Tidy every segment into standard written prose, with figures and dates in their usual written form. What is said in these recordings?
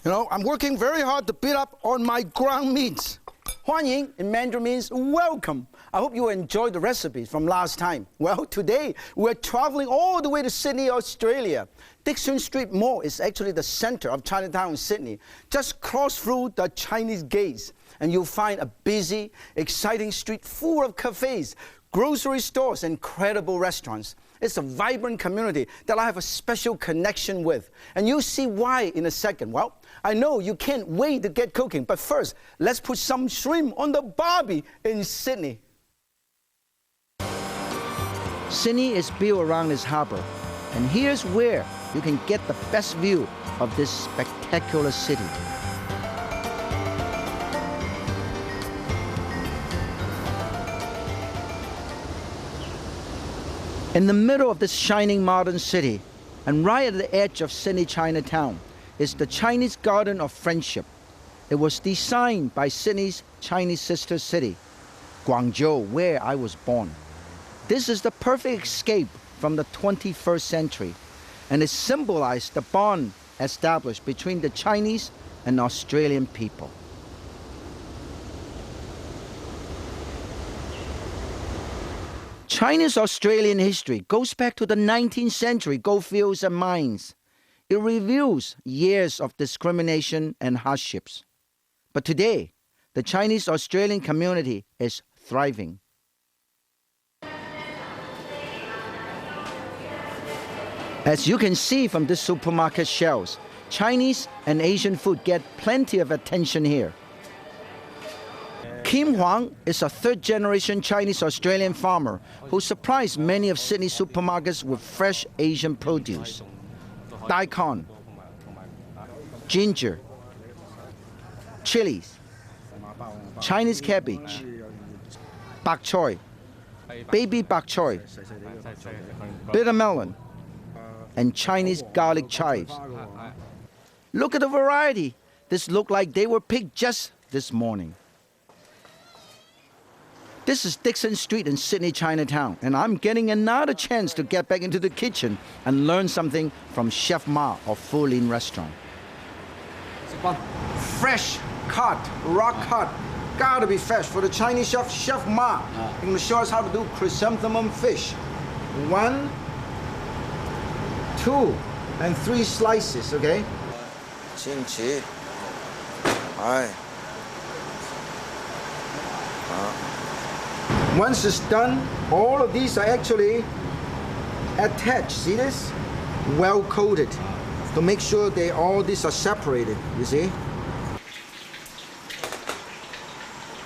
You know, I'm working very hard to beat up on my ground meats. 欢迎 in Mandarin means welcome. I hope you enjoyed the recipes from last time. Well, today we're traveling all the way to Sydney, Australia. Dixon Street Mall is actually the center of Chinatown, Sydney. Just cross through the Chinese gates and you'll find a busy, exciting street full of cafes, grocery stores, and incredible restaurants. It's a vibrant community that I have a special connection with. And you'll see why in a second. Well, I know you can't wait to get cooking, but first, let's put some shrimp on the barbie in Sydney. Sydney is built around this harbor, and here's where you can get the best view of this spectacular city. In the middle of this shining modern city, and right at the edge of Sydney Chinatown, is the Chinese Garden of Friendship. It was designed by Sydney's Chinese sister city, Guangzhou, where I was born. This is the perfect escape from the 21st century, and it symbolized the bond established between the Chinese and Australian people. China's Australian history goes back to the 19th century goldfields and mines. It reveals years of discrimination and hardships. But today, the Chinese Australian community is thriving. As you can see from the supermarket shelves, Chinese and Asian food get plenty of attention here. Kim Huang is a third-generation Chinese-Australian farmer who supplies many of Sydney's supermarkets with fresh Asian produce. Daikon, ginger, chilies, Chinese cabbage, bok choy, baby bok choy, bitter melon, and Chinese garlic chives. Look at the variety. This looked like they were picked just this morning. This is Dixon Street in Sydney, Chinatown, and I'm getting another chance to get back into the kitchen and learn something from Chef Ma of Fulin Restaurant. Fresh cut, raw cut, gotta be fresh. For the Chinese chef, Chef Ma, he's gonna show us how to do chrysanthemum fish. 1, 2, and 3 slices, okay? Kimchi. Aye. Once it's done, all of these are actually attached. See this? Well coated to make sure all these are separated, you see?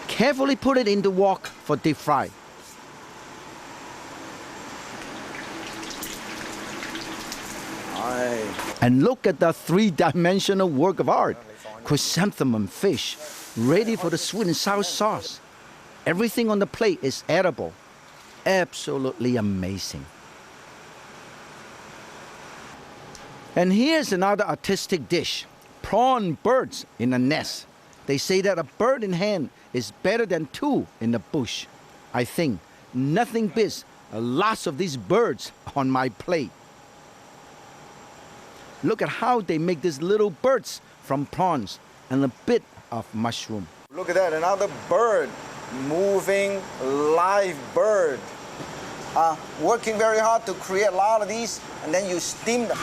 Carefully put it in the wok for deep fry. And look at the 3-dimensional work of art. Chrysanthemum fish, ready for the sweet and sour sauce. Everything on the plate is edible. Absolutely amazing. And here's another artistic dish. Prawn birds in a nest. They say that a bird in hand is better than 2 in the bush. I think nothing beats lots of these birds on my plate. Look at how they make these little birds from prawns and a bit of mushroom. Look at that, another bird. Moving live bird. Working very hard to create a lot of these, and then you steam them.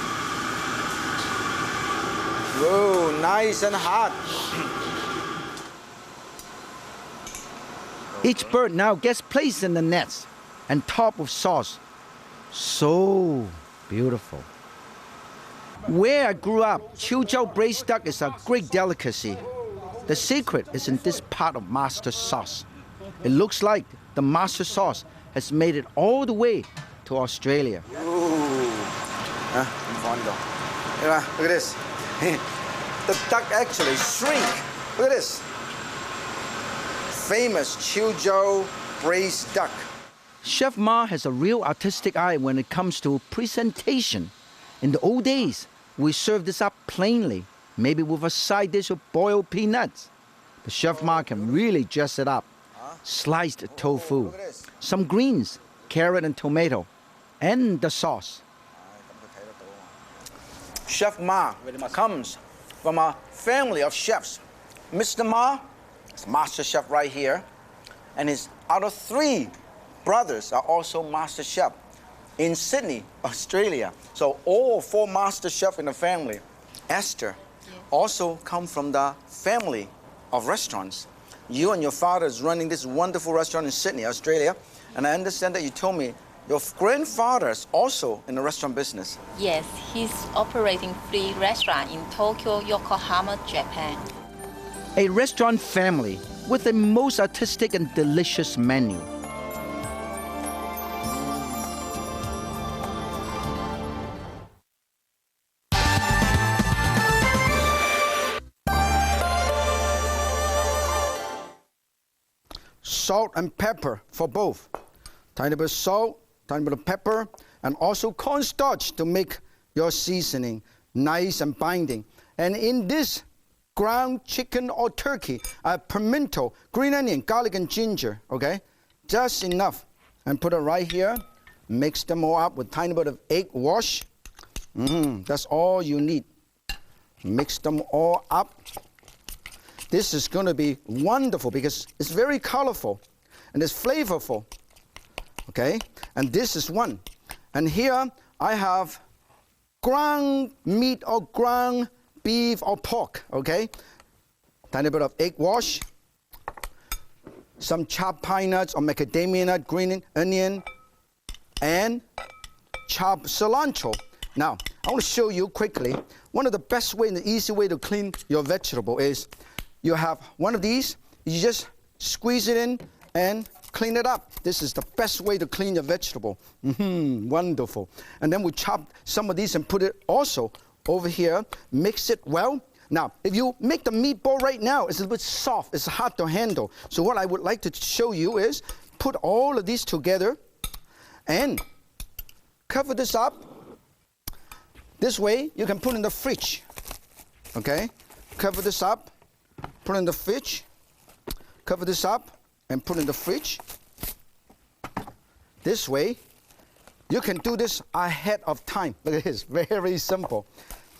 Whoa, nice and hot. Each bird now gets placed in the nets and topped with sauce. So beautiful. Where I grew up, Chiuzhou braised duck is a great delicacy. The secret is in this pot of master sauce. It looks like the master sauce has made it all the way to Australia. Ooh. Look at this. The duck actually shrink. Look at this. Famous Chiuzhou braised duck. Chef Ma has a real artistic eye when it comes to presentation. In the old days, we served this up plainly, maybe with a side dish of boiled peanuts. But Chef Ma can really dress it up. Sliced tofu, some greens, carrot and tomato, and the sauce. Chef Ma comes from a family of chefs. Mr. Ma is master chef right here, and his other 3 brothers are also master chef in Sydney, Australia. So all 4 master chefs in the family. Esther also come from the family of restaurants. You and your father is running this wonderful restaurant in Sydney, Australia, and I understand that you told me your grandfather is also in the restaurant business. Yes, he's operating 3 restaurants in Tokyo, Yokohama, Japan. A restaurant family with the most artistic and delicious menu. Salt and pepper for both. Tiny bit of salt, tiny bit of pepper, and also cornstarch to make your seasoning nice and binding. And in this ground chicken or turkey, pimento, green onion, garlic, and ginger, okay? Just enough. And put it right here. Mix them all up with tiny bit of egg wash. That's all you need. Mix them all up. This is going to be wonderful because it's very colorful and it's flavorful. Okay? And this is one. And here I have ground meat or ground beef or pork. Okay? Tiny bit of egg wash. Some chopped pine nuts or macadamia nut, green onion, and chopped cilantro. Now, I want to show you quickly. One of the best way and the easy way to clean your vegetable is you have one of these, you just squeeze it in and clean it up. This is the best way to clean your vegetable. Wonderful. And then we chop some of these and put it also over here, mix it well. Now, if you make the meatball right now, it's a little bit soft, it's hard to handle. So what I would like to show you is put all of these together and cover this up. This way, you can put in the fridge. Okay? Cover this up. Put in the fridge, cover this up, and put in the fridge. This way, you can do this ahead of time. Look at this, very simple.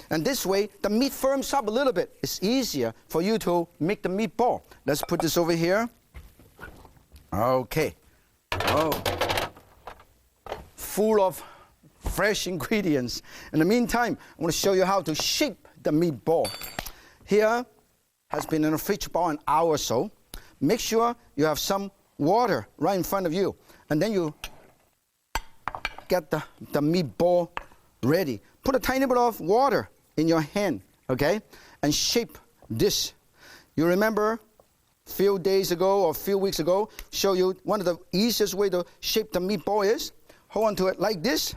And this way, the meat firms up a little bit. It's easier for you to make the meatball. Let's put this over here. Okay. Oh, full of fresh ingredients. In the meantime, I want to show you how to shape the meatball. Here has been in a fridge about an hour or so. Make sure you have some water right in front of you. And then you get the meatball ready. Put a tiny bit of water in your hand, okay? And shape this. You remember a few days ago or a few weeks ago, show you one of the easiest way to shape the meatball is hold on to it like this,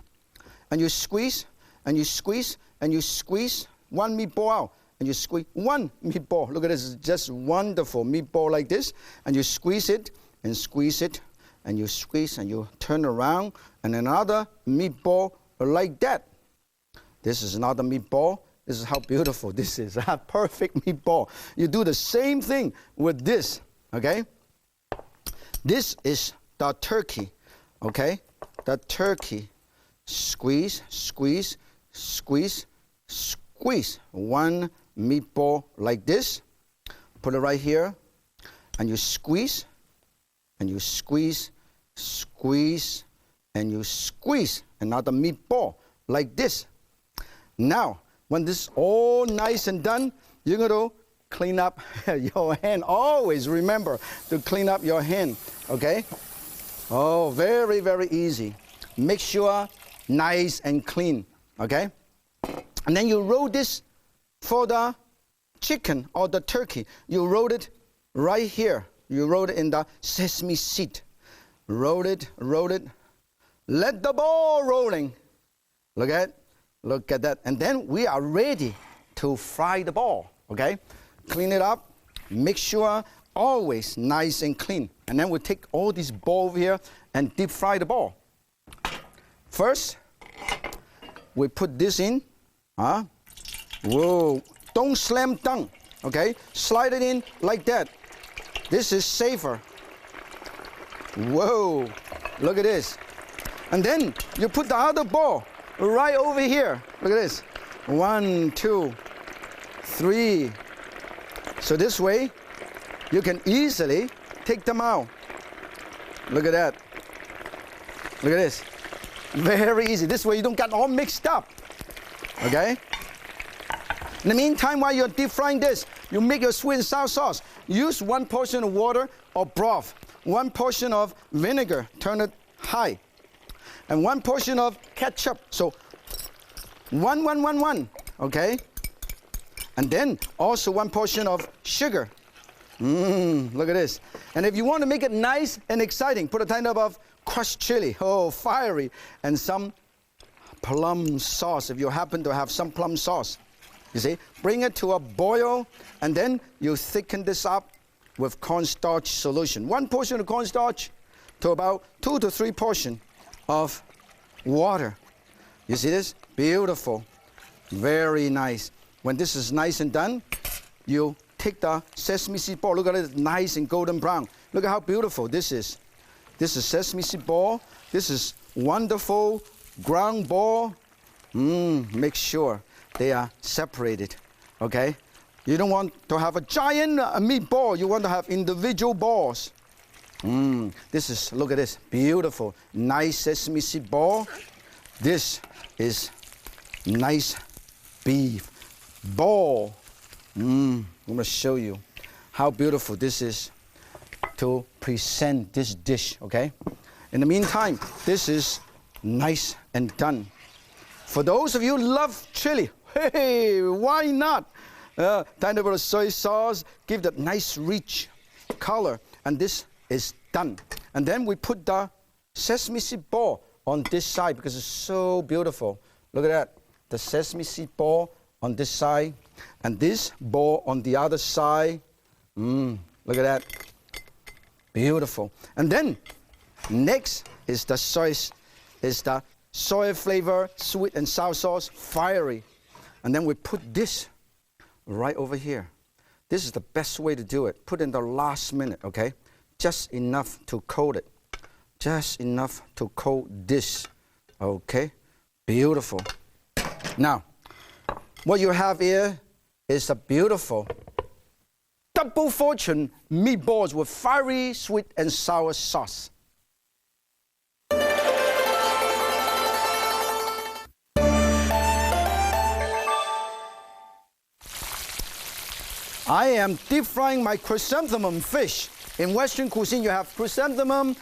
and you squeeze, and you squeeze, and you squeeze one meatball out. And you squeeze one meatball. Look at this, it's just wonderful. Meatball like this. And you squeeze it, and squeeze it, and you squeeze, and you turn around, and another meatball like that. This is another meatball. This is how beautiful this is. A perfect meatball. You do the same thing with this, okay? This is the turkey, okay? The turkey. Squeeze, squeeze, squeeze, squeeze. One meatball like this. Put it right here. And you squeeze, and you squeeze, squeeze, and you squeeze another meatball like this. Now, when this is all nice and done, you're going to clean up your hand. Always remember to clean up your hand, okay? Oh, very, very easy. Make sure nice and clean, okay? And then you roll this for the chicken or the turkey. You roll it right here. You roll it in the sesame seed. Roll it, roll it. Let the ball rolling. Look at that. And then we are ready to fry the ball, okay? Clean it up. Make sure always nice and clean. And then we take all these balls over here and deep fry the ball. First, we put this in. Whoa, don't slam down, okay? Slide it in like that. This is safer. Whoa, look at this. And then you put the other ball right over here. Look at this. 1, 2, 3. So this way, you can easily take them out. Look at that. Look at this. Very easy. This way you don't get all mixed up. Okay? In the meantime, while you're deep frying this, you make your sweet and sour sauce. Use 1 portion of water or broth, 1 portion of vinegar, turn it high, and 1 portion of ketchup. So 1, okay? And then also 1 portion of sugar. Look at this. And if you want to make it nice and exciting, put a tiny bit of crushed chili, fiery, and some plum sauce, if you happen to have some plum sauce. You see, bring it to a boil, and then you thicken this up with cornstarch solution. 1 portion of cornstarch to about 2 to 3 portions of water. You see this? Beautiful. Very nice. When this is nice and done, you take the sesame seed ball. Look at it, nice and golden brown. Look at how beautiful this is. This is sesame seed ball. This is wonderful ground ball. Make sure they are separated, okay? You don't want to have a giant meatball. You want to have individual balls. This is, look at this, beautiful, nice sesame seed ball. This is nice beef ball. I'm going to show you how beautiful this is to present this dish, okay? In the meantime, this is nice and done. For those of you who love chili, hey, why not? Tiny bit of soy sauce, give that nice rich color, and this is done. And then we put the sesame seed ball on this side because it's so beautiful. Look at that, the sesame seed ball on this side, and this ball on the other side. Look at that, beautiful. And then next is the soy flavor, sweet and sour sauce, fiery. And then we put this right over here. This is the best way to do it. Put in the last minute, okay? Just enough to coat it. Just enough to coat this, okay? Beautiful. Now, what you have here is a beautiful double fortune meatballs with fiery, sweet and sour sauce. I am deep frying my chrysanthemum fish. In Western cuisine, you have chrysanthemum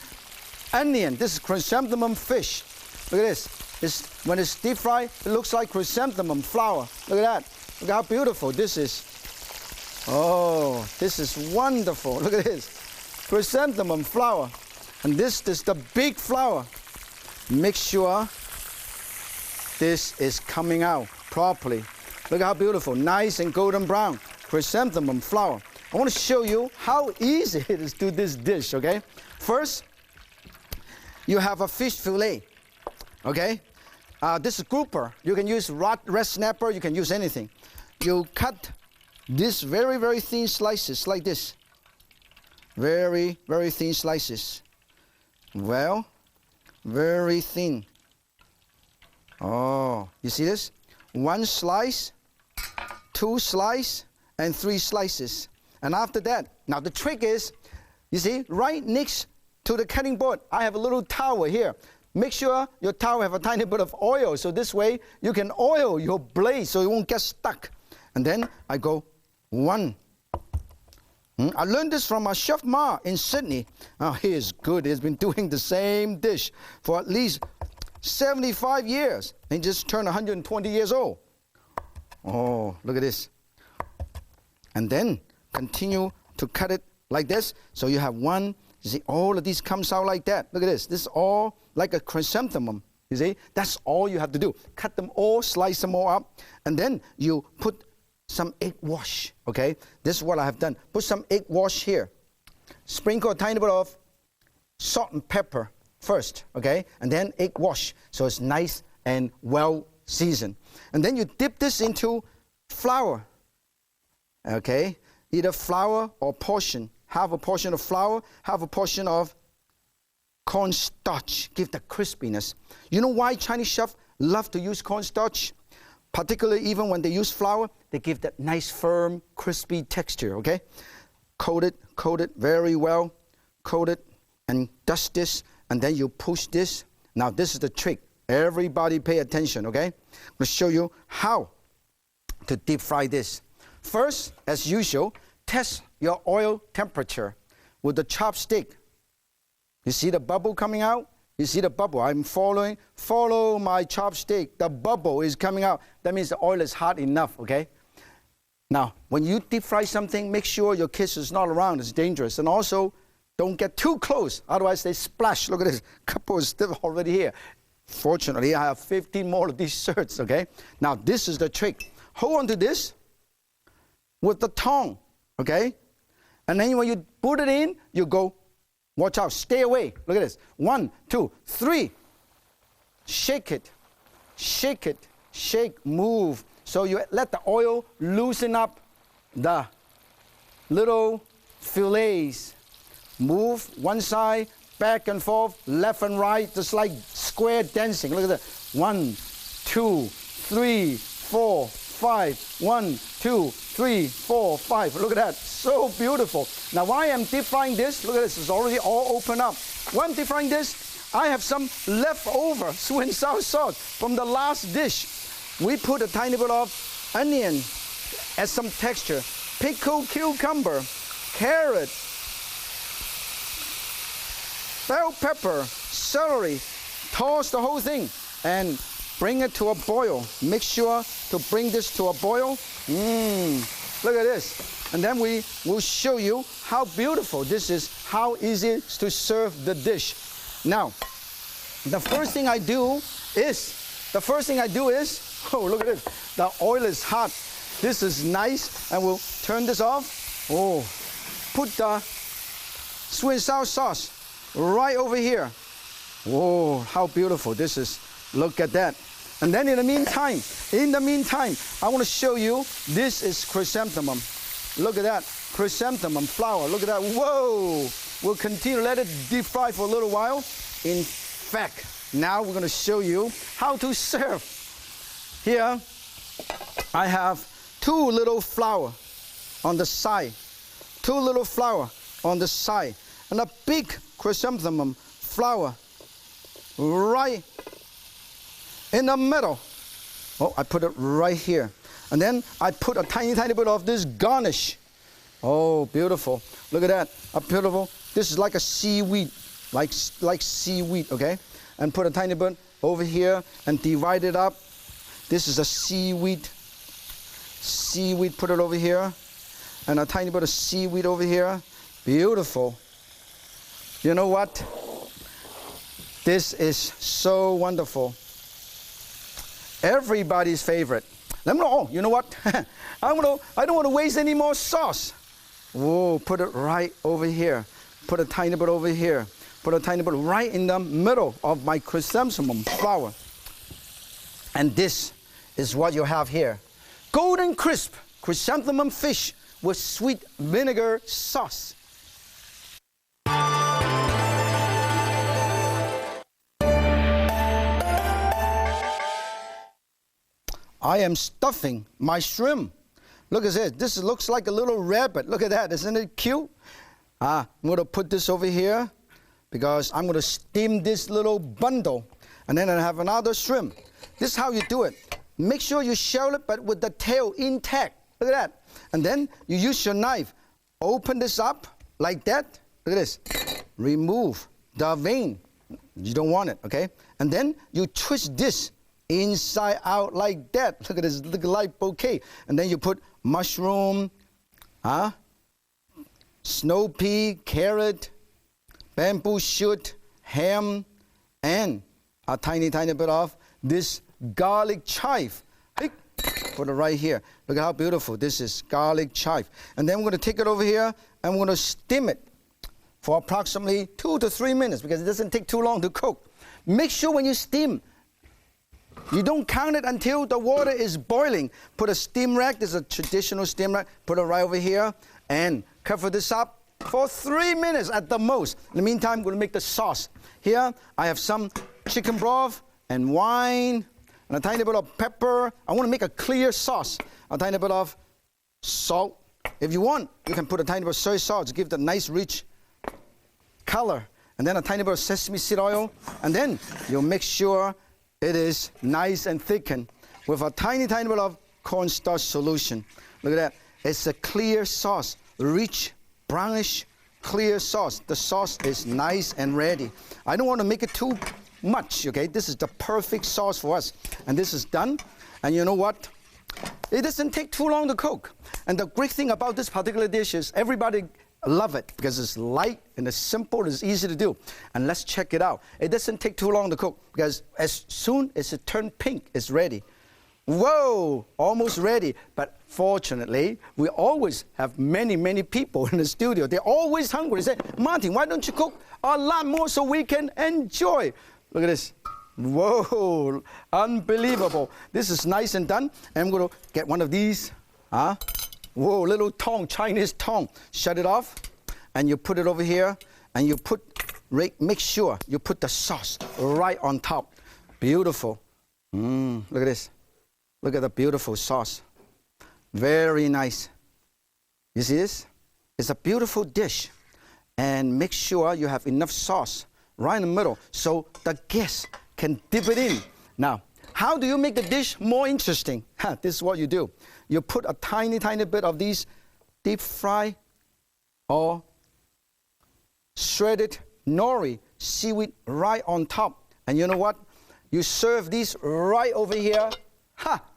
onion. This is chrysanthemum fish. Look at this. When it's deep fried, it looks like chrysanthemum flower. Look at that. Look how beautiful this is. Oh, this is wonderful. Look at this. Chrysanthemum flower. And this is the big flower. Make sure this is coming out properly. Look how beautiful. Nice and golden brown. Chrysanthemum flower. I want to show you how easy it is to do this dish, okay? First, you have a fish fillet, okay? This is grouper. You can use red snapper, you can use anything. You cut this very, very thin slices like this. Very, very thin slices. Well, very thin. Oh, you see this? 1 slice, 2 slices, and 3 slices. And after that, now the trick is, you see, right next to the cutting board, I have a little towel here. Make sure your towel have a tiny bit of oil, so this way you can oil your blade so it won't get stuck. And then I go 1. I learned this from Chef Ma in Sydney. Oh, he is good. He's been doing the same dish for at least 75 years. He just turned 120 years old. Oh, look at this. And then continue to cut it like this. So you have 1, you see, all of these comes out like that. Look at this. This is all like a chrysanthemum. You see, that's all you have to do. Cut them all, slice them all up, and then you put some egg wash, okay? This is what I have done. Put some egg wash here. Sprinkle a tiny bit of salt and pepper first, okay? And then egg wash, so it's nice and well seasoned. And then you dip this into flour. Okay, either flour or portion. Half a portion of flour, half a portion of cornstarch. Give the crispiness. You know why Chinese chefs love to use cornstarch? particularly even when they use flour, they give that nice, firm, crispy texture, okay? Coat it very well. Coat it and dust this, and then you push this. Now, this is the trick. Everybody pay attention, okay? I'm going to show you how to deep fry this. First, as usual, test your oil temperature with the chopstick. You see the bubble coming out? You see the bubble? I'm following. Follow my chopstick. The bubble is coming out. That means the oil is hot enough, okay? Now, when you deep fry something, make sure your kids is not around. It's dangerous. And also, don't get too close. Otherwise, they splash. Look at this. Couple is still already here. Fortunately, I have 15 more of these shirts, okay? Now, this is the trick. Hold on to this with the tongue, okay? And then when you put it in, you go, watch out, stay away. Look at this. 1, 2, 3. Shake it, shake, move. So you let the oil loosen up the little fillets. Move one side, back and forth, left and right, just like square dancing. Look at that. 1, 2, 3, 4, 5. 1, 2, 3, 4, 5. Look at that. So beautiful. Now, while I'm deep frying this, look at this. It's already all open up. While I'm deep frying this, I have some leftover sweet and sour sauce from the last dish. We put a tiny bit of onion, add some texture, pickled cucumber, carrot, bell pepper, celery. Toss the whole thing and bring it to a boil. Make sure to bring this to a boil. Look at this. And then we will show you how beautiful this is, how easy it is to serve the dish. Now, the first thing I do is, oh, look at this. The oil is hot. This is nice. And we'll turn this off. Oh, put the sweet and sour sauce right over here. Whoa, how beautiful this is. Look at that. And then in the meantime, I want to show you, this is chrysanthemum. Look at that, chrysanthemum flour. Look at that, whoa. We'll continue to let it deep fry for a little while. In fact, now we're going to show you how to serve. Here, I have 2 little flour on the side. 2 little flour on the side. And a big chrysanthemum flour right in the middle. Oh, I put it right here. And then I put a tiny bit of this garnish. Oh, beautiful. Look at that. A beautiful. This is like a seaweed, like seaweed, okay? And put a tiny bit over here and divide it up. This is a seaweed. Seaweed, put it over here. And a tiny bit of seaweed over here. Beautiful. You know what? This is so wonderful. Everybody's favorite. Let me know. Oh, you know what? I don't want to waste any more sauce. Whoa, put it right over here. Put a tiny bit over here. Put a tiny bit right in the middle of my chrysanthemum flour. And this is what you have here. Golden crisp chrysanthemum fish with sweet vinegar sauce. I am stuffing my shrimp. Look at this. This looks like a little rabbit. Look at that. Isn't it cute? I'm going to put this over here because I'm going to steam this little bundle. And then I have another shrimp. This is how you do it. Make sure you shell it, but with the tail intact. Look at that. And then you use your knife. Open this up like that. Look at this. Remove the vein. You don't want it, okay? And then you twist this inside out like that. Look at this, look like bouquet. And then you put mushroom, snow pea, carrot, bamboo shoot, ham, and a tiny bit of this garlic chive. Hey, put it right here. Look at how beautiful this is, garlic chive. And then we're going to take it over here and we're going to steam it for approximately 2 to 3 minutes because it doesn't take too long to cook. Make sure when you steam, you don't count it until the water is boiling. Put a steam rack. This is a traditional steam rack. Put it right over here and cover this up for 3 minutes at the most. In the meantime, we're going to make the sauce. Here, I have some chicken broth and wine and a tiny bit of pepper. I want to make a clear sauce. A tiny bit of salt. If you want, you can put a tiny bit of soy sauce to give it a nice rich color. And then a tiny bit of sesame seed oil. And then you'll make sure it is nice and thickened with a tiny bit of cornstarch solution. Look at that. It's a clear sauce, rich, brownish, clear sauce. The sauce is nice and ready. I don't want to make it too much, okay? This is the perfect sauce for us. And this is done. And you know what? It doesn't take too long to cook. And the great thing about this particular dish is everybody love it because it's light and it's simple, it's easy to do. And let's check it out. It doesn't take too long to cook because as soon as it turns pink, it's ready. Whoa, almost ready. But fortunately, we always have many people in the studio. They're always hungry. They say, Martin, why don't you cook a lot more so we can enjoy? Look at this. Whoa, unbelievable. This is nice and done. And I'm going to get one of these. Whoa, little tong, Chinese tong. Shut it off. And you put it over here. And you make sure you put the sauce right on top. Beautiful. Look at this. Look at the beautiful sauce. Very nice. You see this? It's a beautiful dish. And make sure you have enough sauce right in the middle so the guests can dip it in. Now, how do you make the dish more interesting? This is what you do. You put a tiny bit of these deep fry or shredded nori seaweed right on top. And you know what? You serve these right over here.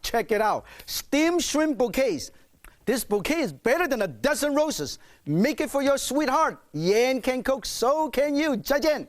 Check it out. Steamed shrimp bouquets. This bouquet is better than a dozen roses. Make it for your sweetheart. Yan can cook, so can you. 再见.